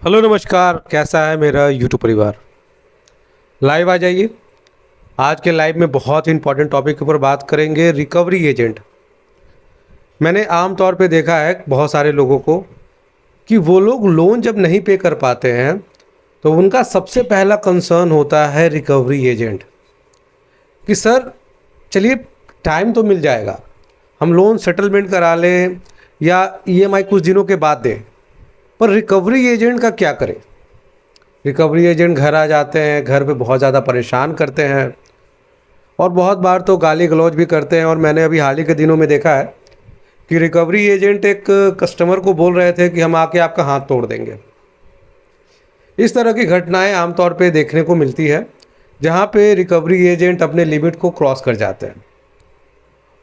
Hello नमस्कार, कैसा है मेरा यूट्यूब परिवार। लाइव आ जाइए। आज के लाइव में बहुत ही इंपॉर्टेंट टॉपिक के ऊपर बात करेंगे, रिकवरी एजेंट। मैंने आम तौर पे देखा है बहुत सारे लोगों को कि वो लोग लोन जब नहीं पे कर पाते हैं तो उनका सबसे पहला कंसर्न होता है रिकवरी एजेंट कि सर चलिए टाइम तो मिल जाएगा, हम लोन सेटलमेंट करा लें या ईएमआई कुछ दिनों के बाद दें, पर रिकवरी एजेंट का क्या करें। रिकवरी एजेंट घर आ जाते हैं, घर पे बहुत ज़्यादा परेशान करते हैं और बहुत बार तो गाली गलौज भी करते हैं। और मैंने अभी हाल ही के दिनों में देखा है कि रिकवरी एजेंट एक कस्टमर को बोल रहे थे कि हम आके आपका हाथ तोड़ देंगे। इस तरह की घटनाएं आमतौर पे देखने को मिलती है जहां पे रिकवरी एजेंट अपने लिमिट को क्रॉस कर जाते हैं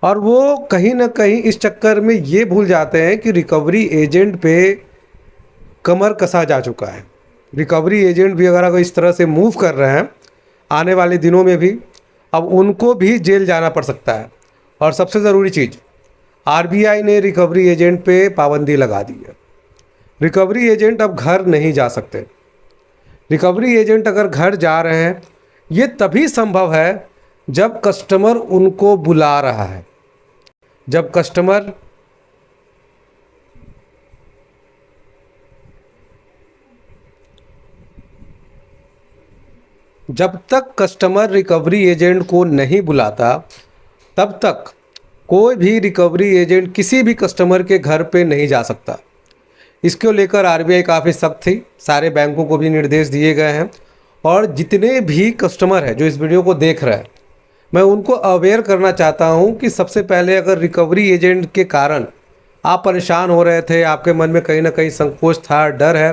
और वो कहीं ना कहीं इस चक्कर में ये भूल जाते हैं कि रिकवरी एजेंट पे कमर कसा जा चुका है। रिकवरी एजेंट भी अगर इस तरह से मूव कर रहे हैं आने वाले दिनों में भी अब उनको भी जेल जाना पड़ सकता है। और सबसे ज़रूरी चीज़, आरबीआई ने रिकवरी एजेंट पे पाबंदी लगा दी है। रिकवरी एजेंट अब घर नहीं जा सकते। रिकवरी एजेंट अगर घर जा रहे हैं ये तभी संभव है जब कस्टमर उनको बुला रहा है। जब कस्टमर जब तक कस्टमर रिकवरी एजेंट को नहीं बुलाता तब तक कोई भी रिकवरी एजेंट किसी भी कस्टमर के घर पे नहीं जा सकता। इसको लेकर आरबीआई काफ़ी सख्त थी, सारे बैंकों को भी निर्देश दिए गए हैं। और जितने भी कस्टमर हैं जो इस वीडियो को देख रहे हैं, मैं उनको अवेयर करना चाहता हूं कि सबसे पहले अगर रिकवरी एजेंट के कारण आप परेशान हो रहे थे, आपके मन में कहीं ना कहीं संकोच था, डर है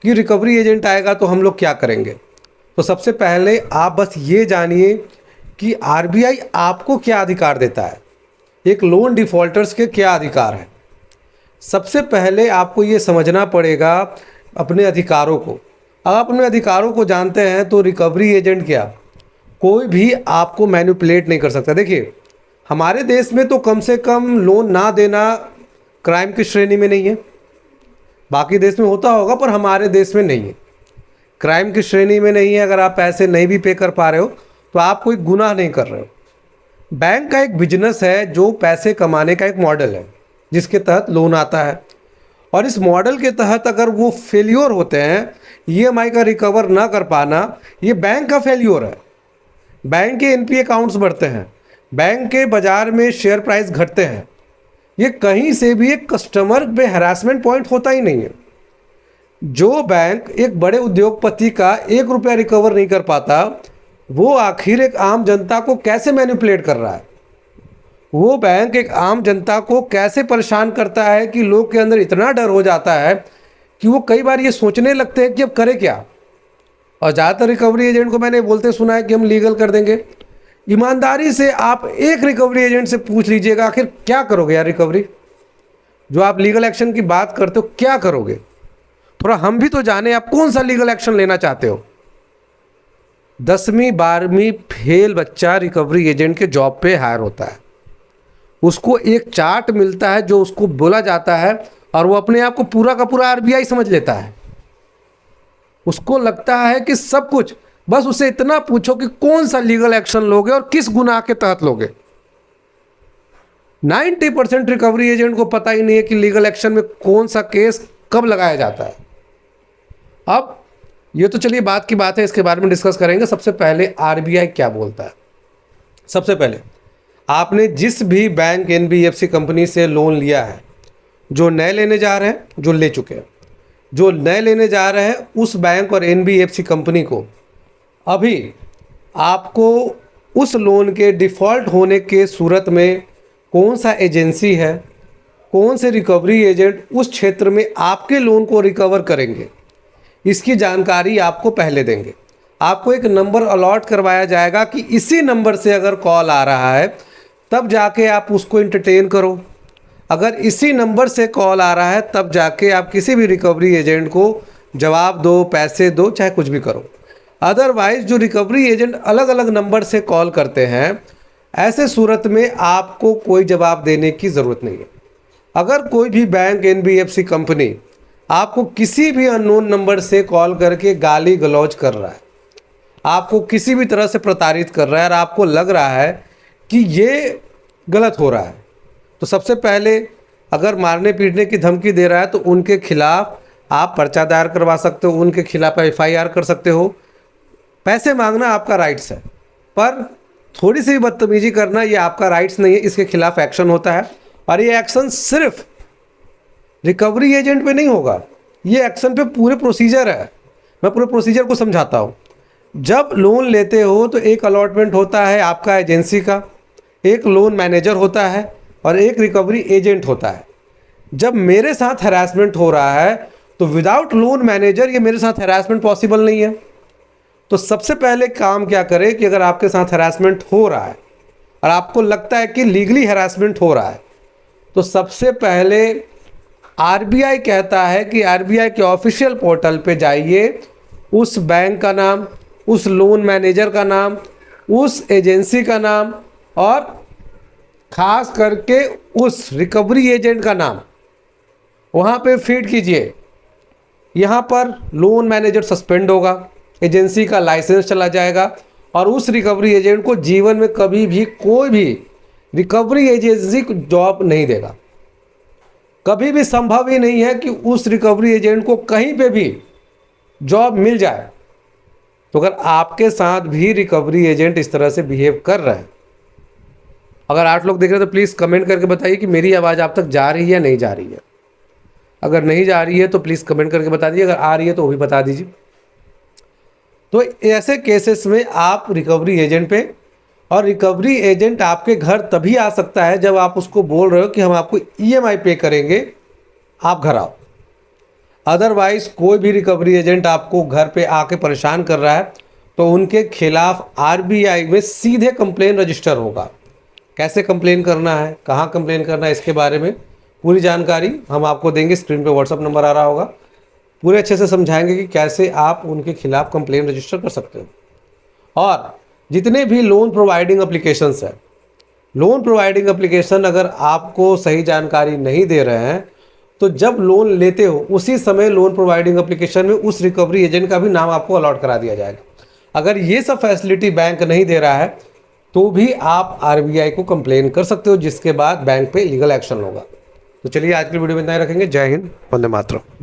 कि रिकवरी एजेंट आएगा तो हम लोग क्या करेंगे, तो सबसे पहले आप बस ये जानिए कि आरबीआई आपको क्या अधिकार देता है, एक लोन डिफ़ॉल्टर्स के क्या अधिकार हैं। सबसे पहले आपको ये समझना पड़ेगा अपने अधिकारों को। आप अपने अधिकारों को जानते हैं तो रिकवरी एजेंट क्या, कोई भी आपको मैनिपुलेट नहीं कर सकता। देखिए हमारे देश में तो कम से कम लोन ना देना क्राइम की श्रेणी में नहीं है। बाकी देश में होता होगा पर हमारे देश में नहीं है, क्राइम की श्रेणी में नहीं है। अगर आप पैसे नहीं भी पे कर पा रहे हो तो आप कोई गुनाह नहीं कर रहे हो। बैंक का एक बिजनेस है जो पैसे कमाने का एक मॉडल है जिसके तहत लोन आता है। और इस मॉडल के तहत अगर वो फेल्योर होते हैं, ईएमआई का रिकवर ना कर पाना, ये बैंक का फेल्योर है। बैंक के एनपीए अकाउंट्स बढ़ते हैं, बैंक के बाज़ार में शेयर प्राइस घटते हैं, ये कहीं से भी एक कस्टमर पे हरासमेंट पॉइंट होता ही नहीं है। जो बैंक एक बड़े उद्योगपति का 1 रुपया रिकवर नहीं कर पाता, वो आखिर एक आम जनता को कैसे मैनिपुलेट कर रहा है। वो बैंक एक आम जनता को कैसे परेशान करता है कि लोग के अंदर इतना डर हो जाता है कि वो कई बार ये सोचने लगते हैं कि अब करें क्या। और ज़्यादातर रिकवरी एजेंट को मैंने बोलते सुना है कि हम लीगल कर देंगे। ईमानदारी से आप एक रिकवरी एजेंट से पूछ लीजिएगा आखिर क्या करोगे यार रिकवरी, जो आप लीगल एक्शन की बात करते हो क्या करोगे। थोड़ा हम भी तो जाने आप कौन सा लीगल एक्शन लेना चाहते हो। 10वीं 12वीं फेल बच्चा रिकवरी एजेंट के जॉब पे हायर होता है, उसको एक चार्ट मिलता है जो उसको बोला जाता है और वो अपने आप को पूरा का पूरा आरबीआई समझ लेता है। उसको लगता है कि सब कुछ, बस उसे इतना पूछो कि कौन सा लीगल एक्शन लोगे और किस गुनाह के तहत लोगे। 90% रिकवरी एजेंट को पता ही नहीं है कि लीगल एक्शन में कौन सा केस कब लगाया जाता है। अब ये तो चलिए बात की बात है, इसके बारे में डिस्कस करेंगे। सबसे पहले आरबीआई क्या बोलता है। सबसे पहले आपने जिस भी बैंक एनबीएफसी कंपनी से लोन लिया है, जो नए लेने जा रहे हैं, जो ले चुके हैं, जो नए लेने जा रहे हैं, उस बैंक और एनबीएफसी कंपनी को अभी आपको उस लोन के डिफ़ॉल्ट होने के सूरत में कौन सा एजेंसी है, कौन से रिकवरी एजेंट उस क्षेत्र में आपके लोन को रिकवर करेंगे, इसकी जानकारी आपको पहले देंगे। आपको एक नंबर अलॉट करवाया जाएगा कि इसी नंबर से अगर कॉल आ रहा है तब जाके आप उसको इंटरटेन करो। अगर इसी नंबर से कॉल आ रहा है तब जाके आप किसी भी रिकवरी एजेंट को जवाब दो, पैसे दो, चाहे कुछ भी करो। अदरवाइज़ जो रिकवरी एजेंट अलग अलग नंबर से कॉल करते हैं, ऐसे सूरत में आपको कोई जवाब देने की ज़रूरत नहीं है। अगर कोई भी बैंक एनबीएफसी कंपनी आपको किसी भी अननोन नंबर से कॉल करके गाली गलौज कर रहा है, आपको किसी भी तरह से प्रताड़ित कर रहा है और आपको लग रहा है कि ये गलत हो रहा है, तो सबसे पहले अगर मारने पीटने की धमकी दे रहा है तो उनके खिलाफ आप पर्चा दायर करवा सकते हो, उनके खिलाफ FIR कर सकते हो। पैसे मांगना आपका राइट्स है, पर थोड़ी सी भी बदतमीजी करना ये आपका राइट्स नहीं है, इसके खिलाफ एक्शन होता है। और ये एक्शन सिर्फ रिकवरी एजेंट पे नहीं होगा, ये एक्शन पे पूरे प्रोसीजर है। मैं पूरे प्रोसीजर को समझाता हूँ। जब लोन लेते हो तो एक अलॉटमेंट होता है आपका एजेंसी का, एक लोन मैनेजर होता है और एक रिकवरी एजेंट होता है। जब मेरे साथ हैरेसमेंट हो रहा है तो विदाउट लोन मैनेजर ये मेरे साथ हैरेसमेंट पॉसिबल नहीं है। तो सबसे पहले काम क्या करें कि अगर आपके साथ हैरेसमेंट हो रहा है और आपको लगता है कि लीगली हैरेसमेंट हो रहा है, तो सबसे पहले RBI कहता है कि RBI के ऑफिशियल पोर्टल पे जाइए, उस बैंक का नाम, उस लोन मैनेजर का नाम, उस एजेंसी का नाम और ख़ास करके उस रिकवरी एजेंट का नाम वहाँ पे फीड कीजिए। यहाँ पर लोन मैनेजर सस्पेंड होगा, एजेंसी का लाइसेंस चला जाएगा और उस रिकवरी एजेंट को जीवन में कभी भी कोई भी रिकवरी एजेंसी को जॉब नहीं देगा। कभी भी संभव ही नहीं है कि उस रिकवरी एजेंट को कहीं पे भी जॉब मिल जाए। तो अगर आपके साथ भी रिकवरी एजेंट इस तरह से बिहेव कर रहे हैं, अगर 8 लोग देख रहे हैं तो प्लीज़ कमेंट करके बताइए कि मेरी आवाज़ आप तक जा रही है या नहीं जा रही है। अगर नहीं जा रही है तो प्लीज़ कमेंट करके बता दीजिए, अगर आ रही है तो वो भी बता दीजिए। तो ऐसे केसेस में आप रिकवरी एजेंट पे, और रिकवरी एजेंट आपके घर तभी आ सकता है जब आप उसको बोल रहे हो कि हम आपको EMI पे करेंगे, आप घर आओ। अदरवाइज कोई भी रिकवरी एजेंट आपको घर पे आके परेशान कर रहा है तो उनके खिलाफ RBI में सीधे कंप्लेन रजिस्टर होगा। कैसे कंप्लेन करना है, कहाँ कंप्लेन करना है, इसके बारे में पूरी जानकारी हम आपको देंगे। स्क्रीन पे WhatsApp नंबर आ रहा होगा, पूरे अच्छे से समझाएंगे कि कैसे आप उनके खिलाफ कंप्लेन रजिस्टर कर सकते हो। और जितने भी लोन प्रोवाइडिंग एप्लीकेशंस हैं, लोन प्रोवाइडिंग एप्लीकेशन अगर आपको सही जानकारी नहीं दे रहे हैं तो जब लोन लेते हो उसी समय लोन प्रोवाइडिंग एप्लीकेशन में उस रिकवरी एजेंट का भी नाम आपको अलॉट करा दिया जाएगा। अगर ये सब फैसिलिटी बैंक नहीं दे रहा है तो भी आप RBI को कंप्लेन कर सकते हो, जिसके बाद बैंक पे लीगल एक्शन होगा। तो चलिए आज की वीडियो में इतना ही रखेंगे। जय हिंद, वंदे मातरम।